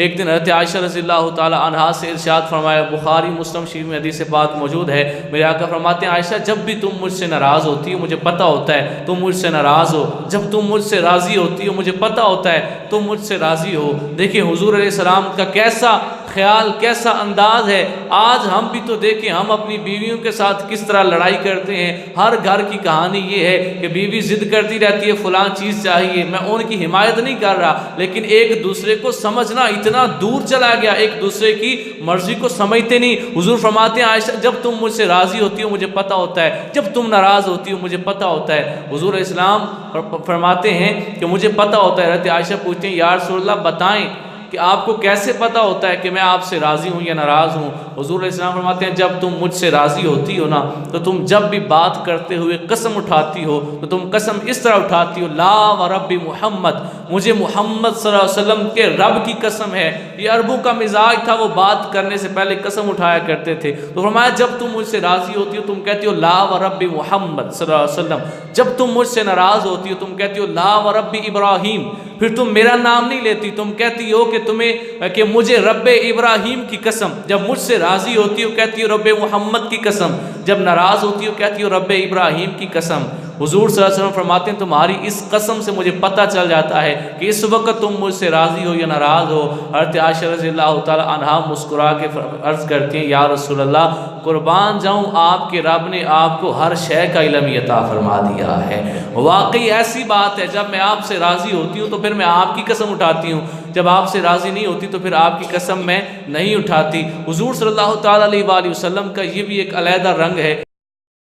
ایک دن حضرت عائشہ رضی اللہ تعالی عنہا سے ارشاد فرمایا، بخاری مسلم شریف میں حدیث پاک موجود ہے، میرے آقا فرماتے ہیں عائشہ جب بھی تم مجھ سے ناراض ہوتی ہو مجھے پتہ ہوتا ہے تم مجھ سے ناراض ہو، جب تم مجھ سے راضی ہوتی ہو مجھے پتہ ہوتا ہے تم مجھ سے راضی ہو۔ دیکھیں حضور علیہ السلام کا کیسا خیال، کیسا انداز ہے۔ آج ہم بھی تو دیکھیں ہم اپنی بیویوں کے ساتھ کس طرح لڑائی کرتے ہیں۔ ہر گھر کی کہانی یہ ہے کہ بیوی ضد کرتی رہتی ہے فلاں چیز چاہیے، میں ان کی حمایت نہیں کر رہا، لیکن ایک دوسرے کو سمجھنا اتنا دور چلا گیا، ایک دوسرے کی مرضی کو سمجھتے نہیں۔ حضور فرماتے ہیں عائشہ جب تم مجھ سے راضی ہوتی ہو مجھے پتہ ہوتا ہے، جب تم ناراض ہوتی ہو مجھے پتہ ہوتا ہے۔ حضور علیہ السلام فرماتے ہیں کہ مجھے پتہ ہوتا ہے۔ حضرت عائشہ پوچھتے ہیں یا رسول اللہ بتائیں کہ آپ کو کیسے پتہ ہوتا ہے کہ میں آپ سے راضی ہوں یا ناراض ہوں؟ حضور علیہ السلام فرماتے ہیں جب تم مجھ سے راضی ہوتی ہو نا تو تم جب بھی بات کرتے ہوئے قسم اٹھاتی ہو تو تم قسم اس طرح اٹھاتی ہو لا و رب محمد، مجھے محمد صلی اللہ علیہ وسلم کے رب کی قسم ہے۔ یہ عربوں کا مزاج تھا، وہ بات کرنے سے پہلے قسم اٹھایا کرتے تھے۔ تو فرمایا جب تم مجھ سے راضی ہوتی ہو تم کہتی ہو لا و رب محمد صلی اللہ علیہ وسلم، جب تم مجھ سے ناراض ہوتی ہو تم کہتی ہو لا و رب ابراہیم، پھر تم میرا نام نہیں لیتی، تم کہتی ہو کہ مجھے رب ابراہیم کی قسم، جب مجھ سے راضی ہوتی ہو کہتی ہو رب محمد کی قسم، جب ناراض ہوتی ہو کہتی ہو رب ابراہیم کی قسم۔ حضور صلی اللہ علیہ وسلم فرماتے ہیں تمہاری اس قسم سے مجھے پتہ چل جاتا ہے کہ اس وقت تم مجھ سے راضی ہو یا ناراض ہو۔ حضرت عائشہ رضی اللہ تعالی عنہا مسکرا کے عرض کرتی ہیں یا رسول اللہ قربان جاؤں آپ کے رب نے آپ کو ہر شے کا علم عطا فرما دیا ہے۔ واقعی ایسی بات ہے جب میں آپ سے راضی ہوتی ہوں تو پھر میں آپ کی قسم اٹھاتی ہوں، جب آپ سے راضی نہیں ہوتی تو پھر آپ کی قسم میں نہیں اٹھاتی۔ حضور صلی اللہ تعالی علیہ وآلہ وسلم کا یہ بھی ایک علیحدہ رنگ ہے۔